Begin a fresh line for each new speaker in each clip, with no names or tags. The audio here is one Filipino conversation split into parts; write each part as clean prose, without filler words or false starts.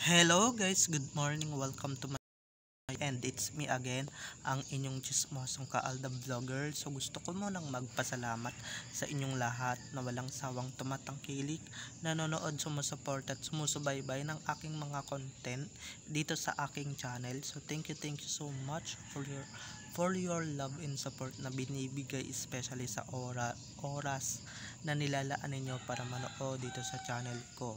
Hello guys, good morning. Welcome to my and it's me again, ang inyong chismosong Kaalda Vlogger. So gusto ko munang magpasalamat sa inyong lahat na walang sawang tumatangkilik, nanonood, sumusuport at sumusubaybay ng aking mga content dito sa aking channel. So thank you so much for your love and support na binibigay, especially sa oras na nilalaan ninyo para manood dito sa channel ko.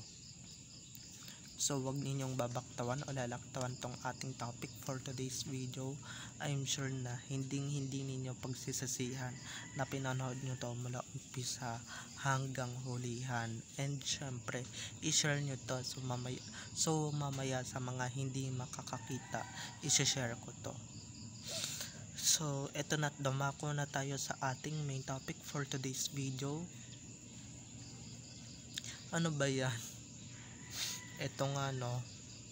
So wag ninyong babaktawan o lalaktawan tong ating topic for today's video. I'm sure na hindi ninyo pagsisasihan na pinanood nyo to mula umpisa hanggang hulihan. And syempre, i-share nyo to so mamaya sa mga hindi makakakita, i-share ko to. So eto na, dumako na tayo sa ating main topic for today's video. Ano ba yan? Ito nga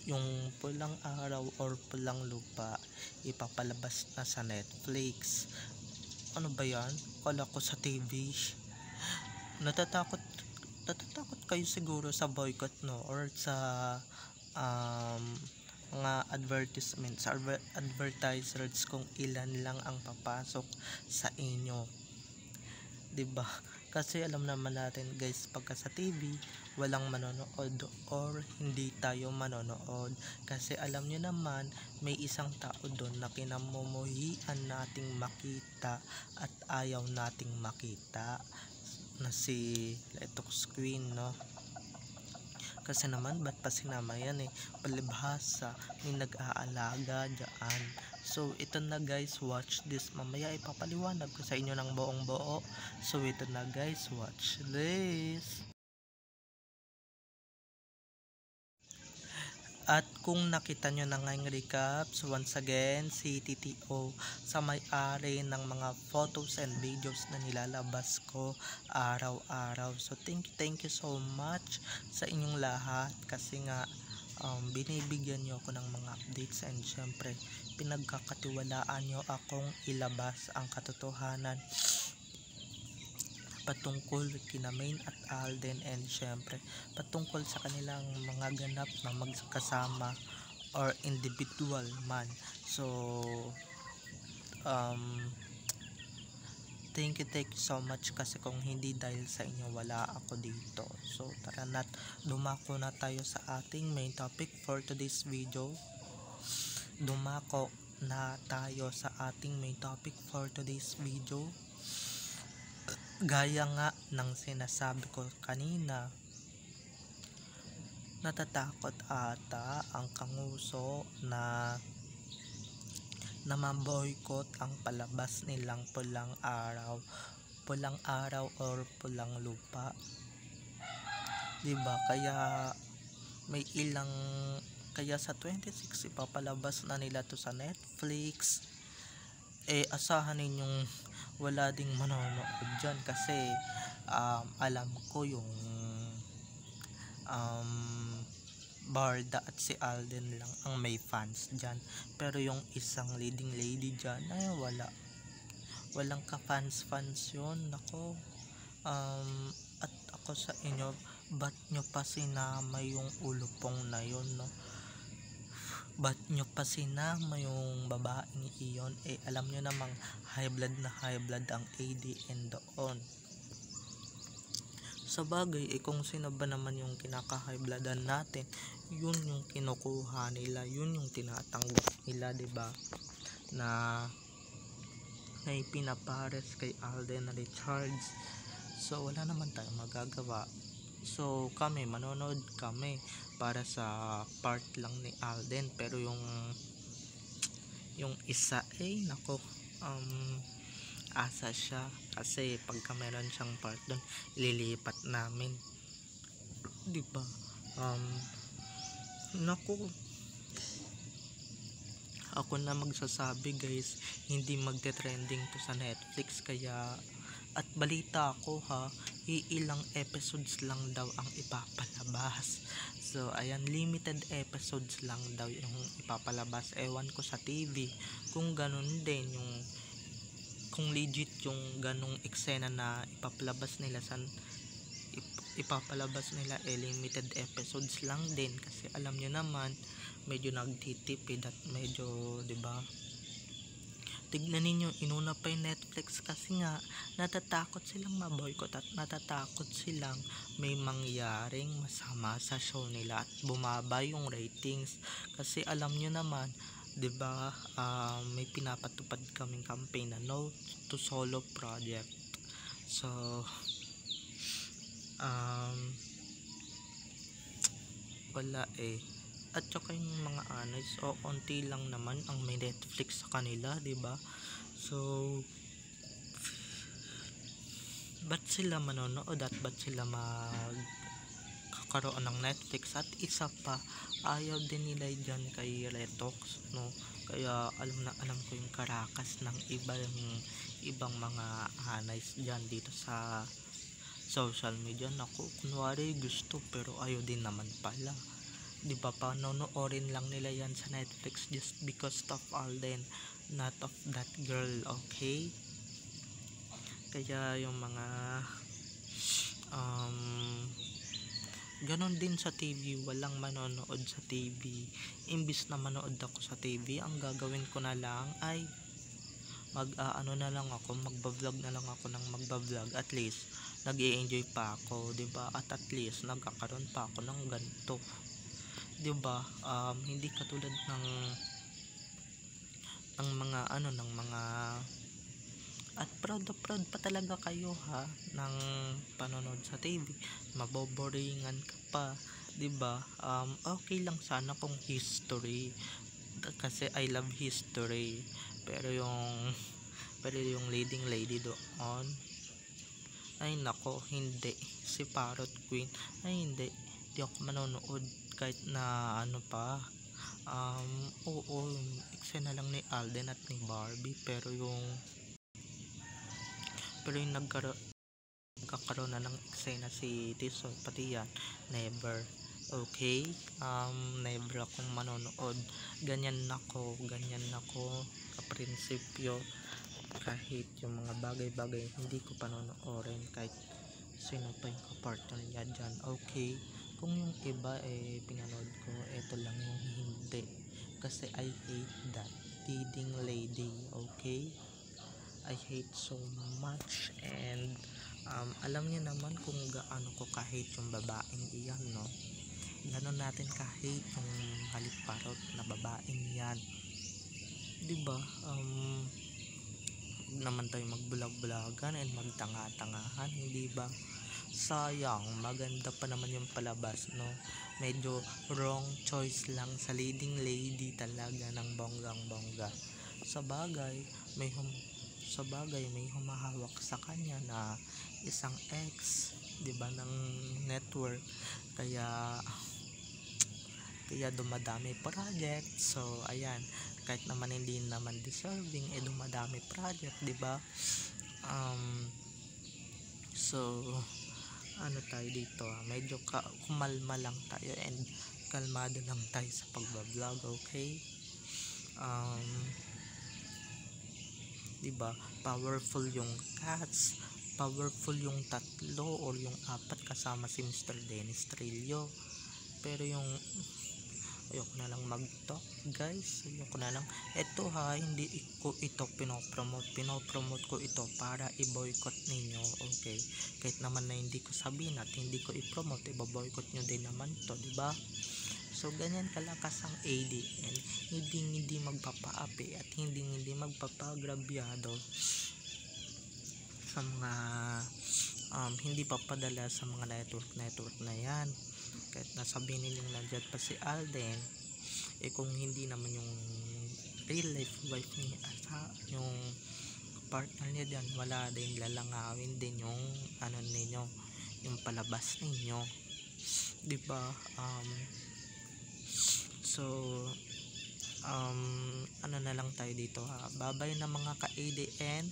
yung Pulang Araw or Pulang Lupa, ipapalabas na sa Netflix. Ano ba yan? Kala ko sa TV. Natatakot kayo siguro sa boycott or sa mga advertisements, advertisers kung ilan lang ang papasok sa inyo. 'Di ba? Kasi alam naman natin guys, pagka sa TV walang manonood or hindi tayo manonood, kasi alam nyo naman may isang tao doon na kinamumuhian nating makita at ayaw nating makita, na si Letox Queen, kasi naman ba't pa sinama yan palibhasa may nag-aalaga dyan. So ito na guys, watch this. Mamaya ipapaliwanag ko sa inyo ng buong buo. So ito na guys, watch this. At kung nakita nyo na ngayong recap, so once again, si TTO sa may-ari ng mga photos and videos na nilalabas ko araw-araw. So thank you so much sa inyong lahat, kasi nga binibigyan nyo ako ng mga updates, and syempre pinagkakatiwalaan nyo akong ilabas ang katotohanan patungkol kina Main at Alden, and syempre patungkol sa kanilang mga ganap na magkasama or individual man. So thank you so much, kasi kung hindi dahil sa inyo wala ako dito. So tara na't dumako na tayo sa ating main topic for today's video. Dumako na tayo sa ating main topic for today's video. Gaya nga ng sinasabi ko kanina, natatakot ata ang Kanguso na maboycott ang palabas nilang Pulang Araw or Pulang Lupa. Diba? Kaya sa 26 ipapalabas na nila to sa Netflix. Asahan ninyong wala ding manonood dyan, kasi alam ko yung Barda at si Alden lang ang may fans dyan, pero yung isang leading lady dyan ay walang ka-fans yun. Nako, at ako sa inyo, ba't nyo pa sinama yung ulupong na yun, ba't nyo pa sinama yung babaeng iyon? Alam nyo namang high blood ang ADN doon. Sa bagay, kung sino ba naman yung kinaka-high bloodan natin, yun yung kinukuha nila, yun yung tinatanggap nila, diba? Na pinapares kay Alden Richards. So wala naman tayong magagawa. So kami, manonood kami para sa part lang ni Alden, pero yung isa nako, asa siya, kasi pagka meron siyang part doon, ililipat namin, diba? Nako, ako na magsasabi guys, hindi magte-trending to sa Netflix. Kaya, at balita ko ilang episodes lang daw ang ipapalabas. So ayan, limited episodes lang daw yung ipapalabas. Ewan ko sa TV kung ganun din, kung legit yung ganung eksena na ipapalabas nila ipapalabas nila limited episodes lang din kasi alam nyo naman medyo nagtitipid at medyo 'di ba. Tignan ninyo, inuna pa yung Netflix kasi nga natatakot silang maboycott at natatakot silang may mangyaring masama sa show nila at bumaba yung ratings kasi alam nyo naman 'di ba, may pinapatupad kaming campaign na no to solo project. So wala at saka yung mga honest konti lang naman ang may Netflix sa kanila, 'di ba? So ba't sila manonood at ba't sila magkakaroon ng Netflix? At isa pa, ayaw din nila dyan kay Retox, no? Kaya alam ko yung karakas ng ibang mga honest dyan dito sa social media. Naku, kunwari gusto pero ayaw din naman pala, di ba? Panonoorin lang nila yan sa Netflix just because of Alden, not of that girl, okay? Kaya yung mga ganon din sa TV, walang manonood sa TV. Imbis na manood ako sa TV, ang gagawin ko na lang ay mag-vlog na lang ako ng magba-vlog. At least nag-i-enjoy pa ako, 'di ba? At least nagkakaroon pa ako ng ganito, 'di ba? Hindi katulad ng mga at proud pa talaga kayo ha ng panonood sa TV, maboboringan ka pa, 'di ba? Okay lang sana kung history kasi I love history, pero yung leading lady doon ay nako, hindi. Si Parrot Queen ay hindi ako manonood kahit na ano pa. Oo, eksena lang ni Alden at ni Barbie, pero yung nagkakaroon na ng eksena si Tisoy, pati yan never, okay? Never akong manonood, ganyan nako kaprinsipyo. Kahit yung mga bagay-bagay hindi ko panonoorin kahit sino pa yung kapartner niya dyan, okay? Kung yung iba pinanood ko, eto lang yung hindi, kasi I hate that leading lady, okay? I hate so much. And alam niyo naman kung gaano ko kahit yung babaeng iyan, no? Ganon natin kahit yung haliparot na babaeng yan, 'di ba? Naman tayo magbulag-bulagan and magtanga-tangahan, hindi ba? Sayang, maganda pa naman yung palabas, no? Medyo wrong choice lang sa leading lady talaga ng bonggang-bongga. Sa bagay may humahawak sa kanya na isang ex, 'di ba, ng network, kaya dumadami project. So ayan, kahit naman hindi naman deserving, dumadami project, 'di ba? So ano tayo dito, medyo kumalma lang tayo and kalmado lang tayo sa pagba-vlog, okay? 'Di ba? Powerful yung cats, powerful yung tatlo or yung apat kasama si Mr. Dennis Trillo. Pero yung ayoko na lang mag-talk, guys. Ayoko na lang. Eto ha, hindi ko ito pinopromote ko ito para i-boycott ninyo, okay? Kahit naman na hindi ko sabihin at hindi ko i-promote, i-boycott nyo din naman to, 'di ba? So ganyan kalakas ang ADN, hindi magpapaapi at hindi magpapagrabyado sa mga hindi papadala sa mga network na yan. Kahit nasabihin nilang nandiyan pa si Alden, kung hindi naman yung real life wife niya yung partner niya dyan, wala din, lalangawin din yung ninyo, yung palabas ninyo, 'di ba? So na lang tayo dito ha. Babay na mga ka-ADN.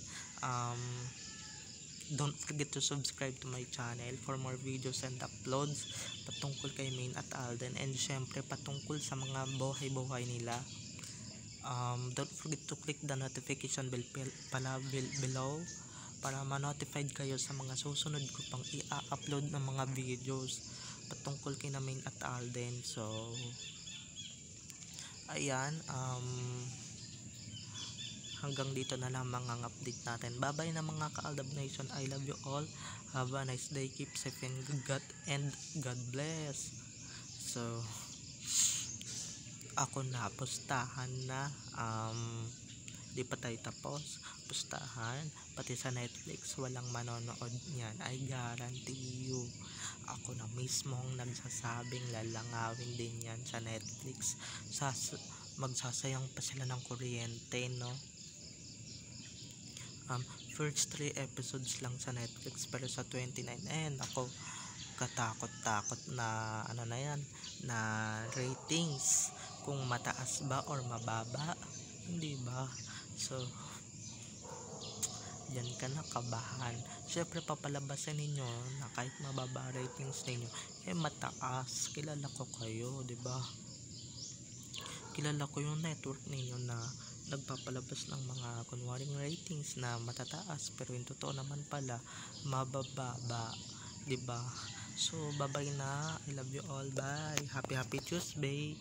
Don't forget to subscribe to my channel for more videos and uploads patungkol kay Main at Alden, and syempre patungkol sa mga buhay nila. Don't forget to click the notification bell below para ma-notified kayo sa mga susunod ko pang i-upload ng mga videos patungkol kina Main at Alden. So ayan, hanggang dito na lang mga update natin. Bye bye na mga ka-Aldab Nation. I love you all. Have a nice day. Keep safe and God bless. So ako na, pustahan na, di pa tayo tapos. Pustahan pati sa Netflix walang manonood niyan, I guarantee you. Ako na mismong nagsasabing lalangawin din yan sa Netflix. Magsasayang pa sila ng kuryente, no? First 3 episodes lang sa Netflix, pero sa 29, ako katakot-takot na ano na yan, na ratings, kung mataas ba or mababa, hindi ba? So yan ka na kabahan. Syempre papalabasan ninyo na kahit mababa ratings ninyo, mataas. Kilala ko kayo, di ba? Kilala ko yung network ninyo na nagpapalabas ng mga kunwaring ratings na matataas, pero yung totoo naman pala mabababa, di ba? So bye bye na. I love you all. Bye. Happy Tuesday.